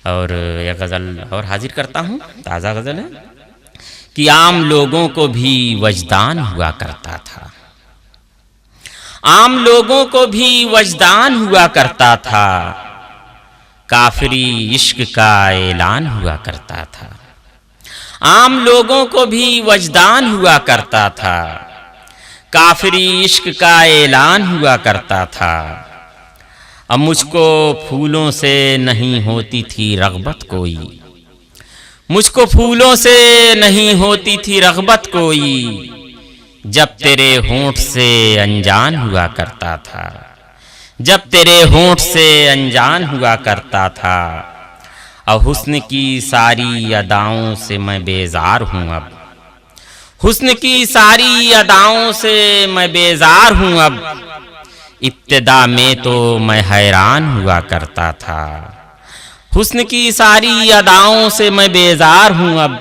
اور یہ غزل اور حاضر کرتا ہوں، تازہ غزل ہے کہ عام لوگوں کو بھی وجدان ہوا کرتا تھا، عام لوگوں کو بھی وجدان ہوا کرتا تھا، کافری عشق کا اعلان ہوا کرتا تھا، عام لوگوں کو بھی وجدان ہوا کرتا تھا، کافری عشق کا اعلان ہوا کرتا تھا۔ اب مجھ کو پھولوں سے نہیں ہوتی تھی رغبت کوئی، مجھ کو پھولوں سے نہیں ہوتی تھی رغبت کوئی، جب تیرے ہونٹ سے انجان ہوا کرتا تھا، جب تیرے ہونٹ سے انجان ہوا کرتا تھا۔ اب حسن کی ساری اداؤں سے میں بیزار ہوں، اب حسن کی ساری اداؤں سے میں بیزار ہوں، اب ابتدا میں تو میں حیران ہوا کرتا تھا، حسن کی ساری اداؤں سے میں بیزار ہوں، اب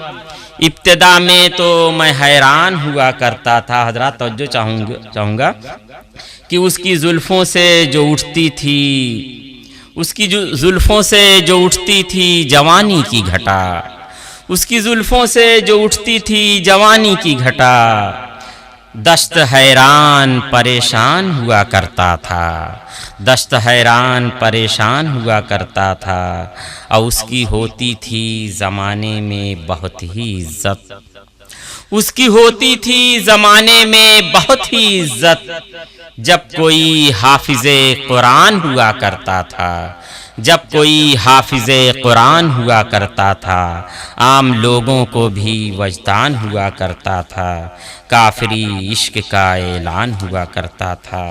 ابتدا میں تو میں حیران ہوا کرتا تھا۔ حضرات توجہ چاہوں گا کہ اس کی زلفوں سے جو اٹھتی تھی، اس کی زلفوں سے جو اٹھتی تھی جوانی کی گھٹا، اس کی زلفوں سے جو اٹھتی تھی جوانی کی گھٹا، دشت حیران پریشان ہوا کرتا تھا، دشت حیران پریشان ہوا کرتا تھا۔ اور اس کی ہوتی تھی زمانے میں بہت ہی عزت، اس کی ہوتی تھی زمانے میں بہت ہی عزت، جب کوئی حافظ قرآن ہوا کرتا تھا، جب کوئی حافظ قرآن ہوا کرتا تھا، عام لوگوں کو بھی وجدان ہوا کرتا تھا، کافری عشق کا اعلان ہوا کرتا تھا۔